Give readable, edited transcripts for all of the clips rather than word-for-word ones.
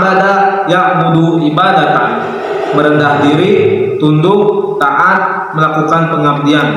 abada ya'budu ibadatan, merendah diri, tunduk, taat, melakukan pengabdian.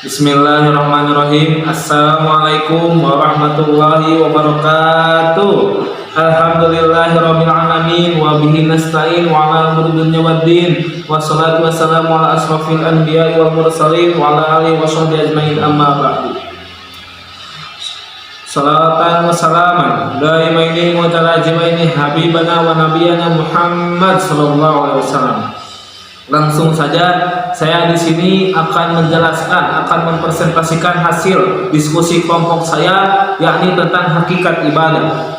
Bismillahirrahmanirrahim. Assalamualaikum warahmatullahi wabarakatuh. Alhamdulillahirabbil alamin wa bihi nasta'in wa ala umuri dunya waddin. Wassalatu wassalamu ala asrofil anbiya'i wal mursalin wa ala alihi washabbihi ajmain, amma ba'du. Salatan wa salaman daimaini mutalazimaini habibana wa nabiyana Muhammad sallallahu alaihi wasallam. Langsung saja saya di sini akan menjelaskan, akan mempresentasikan hasil diskusi kelompok saya, yakni tentang hakikat ibadah.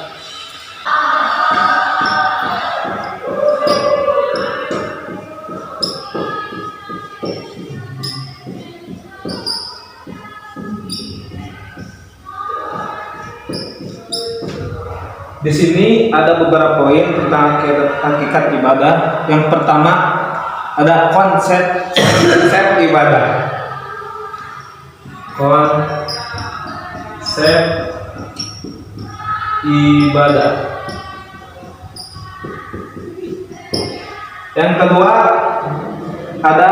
Di sini ada beberapa poin tentang hakikat ibadah. Yang pertama ada konsep ibadah. Konsep ibadah. Yang kedua ada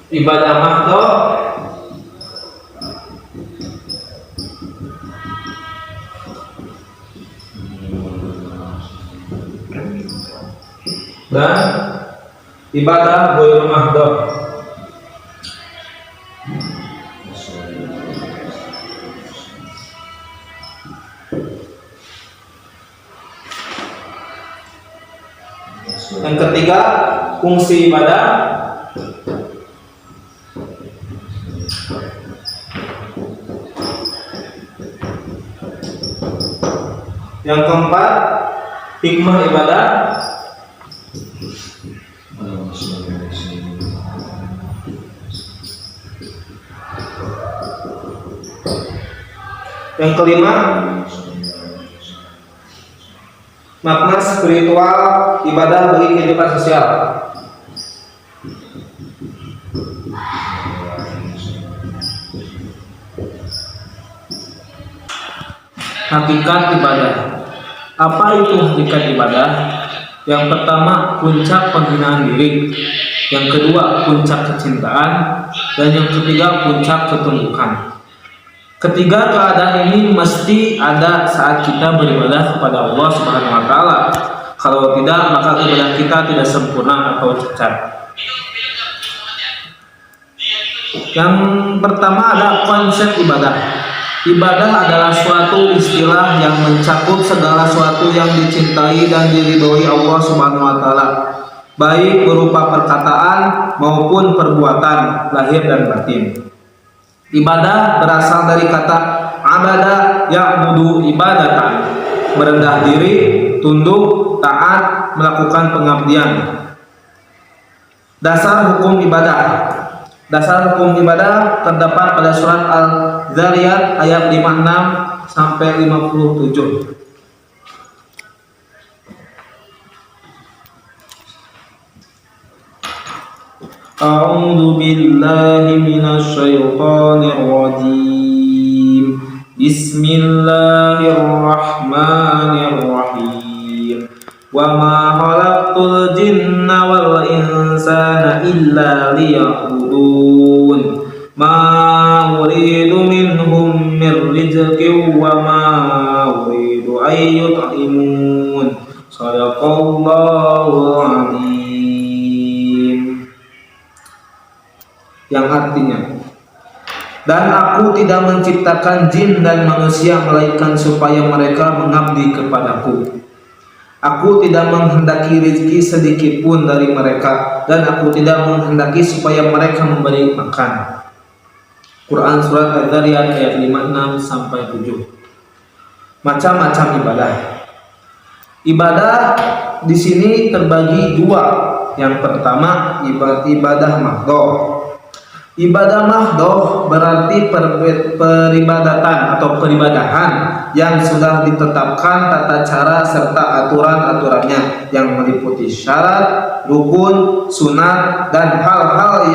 ibadah mahdhah. Dan ibadah ghairu mahdhah. Yang ketiga, fungsi ibadah. Yang keempat, hikmah ibadah. Yang kelima, makna spiritual ibadah bagi kehidupan sosial. Hakikat ibadah. Apa itu hakikat ibadah? Yang pertama, puncak penghinaan diri. Yang kedua, puncak kecintaan. Dan yang ketiga, puncak ketumbuhan. Ketiga keadaan ini mesti ada saat kita beribadah kepada Allah Subhanahu wa taala. Kalau tidak, maka ibadah kita tidak sempurna atau cacat. Yang pertama ada konsep ibadah. Ibadah adalah suatu istilah yang mencakup segala sesuatu yang dicintai dan diridhoi Allah Subhanahu wa taala, baik berupa perkataan maupun perbuatan lahir dan batin. Ibadah berasal dari kata abada ya'budu ibadatan, merendah diri, tunduk, taat, melakukan pengabdian. Dasar hukum ibadah. Dasar hukum ibadah terdapat pada surat Al-Dzariyat ayat 56 sampai 57. A'udzu billahi minasy syaithanir rajim. Bismillahirrahmanirrahim. Wa ma khalaqtul jinna wal insana illa liya'budun. Ma uridu minhum min rizqin wa ma uridu ay yut'imun. Shadaqallahu adzim. Yang artinya, dan aku tidak menciptakan jin dan manusia melainkan supaya mereka mengabdi kepadaku. Aku tidak menghendaki rezeki sedikit pun dari mereka, dan aku tidak menghendaki supaya mereka memberi makan. Quran surat Al-Dzariyat ayat 56 sampai 7. Macam-macam ibadah. Ibadah di sini terbagi dua. Yang pertama ibadah mahdhah. Ibadah mahdoh berarti peribadatan atau peribadahan yang sudah ditetapkan tata cara serta aturan-aturannya yang meliputi syarat, rukun, sunat, dan hal-hal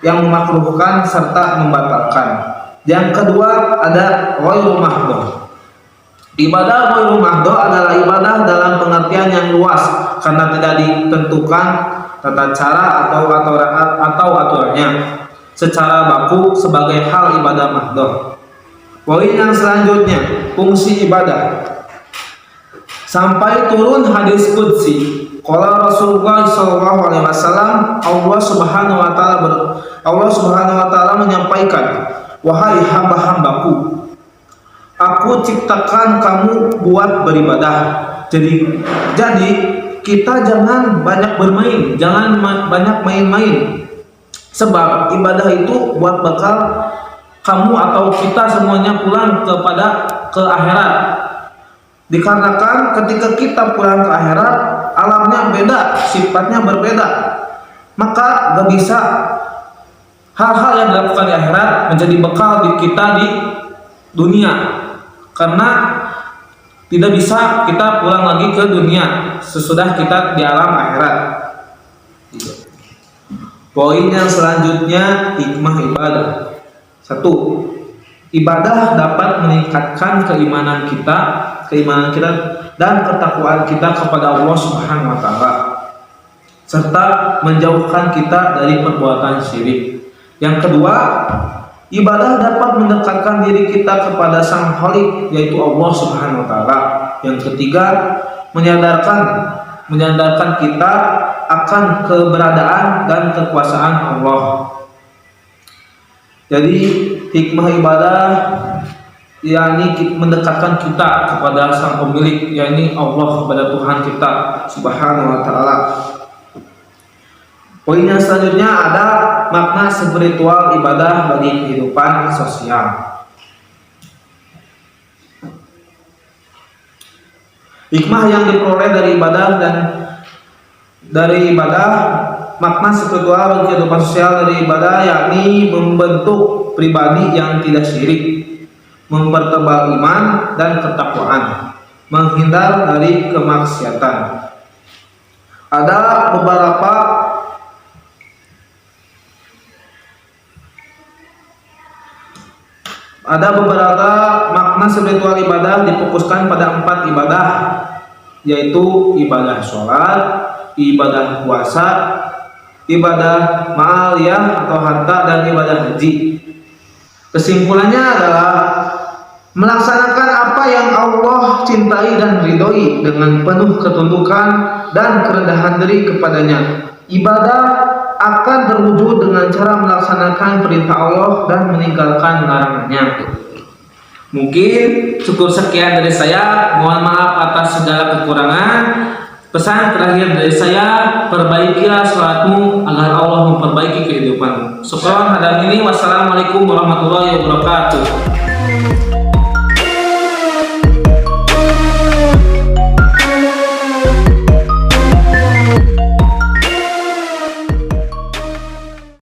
yang memakruhkan serta membatalkan. Yang kedua ada ghairu mahdoh. Ibadah ghairu mahdoh adalah ibadah dalam pengertian yang luas karena tidak ditentukan tata cara atau aturannya secara baku sebagai hal ibadah mahdoh. Poin yang selanjutnya, fungsi ibadah. Sampai turun hadis qudsi, qala Rasulullah SAW, Allah Subhanahu wa taala menyampaikan, wahai hamba-hambaku, aku ciptakan kamu buat beribadah. Jadi kita jangan banyak bermain, jangan banyak main-main. Sebab ibadah itu buat bekal kamu atau kita semuanya pulang ke akhirat. Dikarenakan ketika kita pulang ke akhirat, alamnya beda, sifatnya berbeda. Maka gak bisa hal-hal yang dilakukan di akhirat menjadi bekal kita di dunia. Karena tidak bisa kita pulang lagi ke dunia sesudah kita di alam akhirat. Poin yang selanjutnya, hikmah ibadah. 1. Ibadah dapat meningkatkan keimanan kita dan ketakwaan kita kepada Allah Subhanahu wa taala serta menjauhkan kita dari perbuatan syirik. Yang kedua, ibadah dapat mendekatkan diri kita kepada Sang Khalik, yaitu Allah Subhanahu wa taala. Yang ketiga, menyadarkan kita akan keberadaan dan kekuasaan Allah. Jadi hikmah ibadah yakni mendekatkan kita kepada Sang Pemilik, yakni Allah, kepada Tuhan kita Subhanahu wa taala. Poin yang selanjutnya ada makna spiritual ibadah bagi kehidupan sosial. Hikmah yang diperoleh dari ibadah, makna spiritual bagi kehidupan sosial dari ibadah yakni membentuk pribadi yang tidak syirik, mempertebal iman dan ketakwaan, menghindar dari kemaksiatan. Ada beberapa makna spiritual ibadah difokuskan pada 4 ibadah, yaitu ibadah sholat, ibadah puasa, ibadah ma'aliyah atau harta, dan ibadah haji. Kesimpulannya adalah melaksanakan apa yang Allah cintai dan ridhoi dengan penuh ketundukan dan kerendahan diri kepadanya. Ibadah akan terwujud dengan cara melaksanakan perintah Allah dan meninggalkan larangannya. Mungkin cukup sekian dari saya. Mohon maaf atas segala kekurangan. Pesan terakhir dari saya, perbaikilah sholatmu agar Allah memperbaiki kehidupanmu. Syukran hadam ini. Wassalamualaikum warahmatullahi wabarakatuh.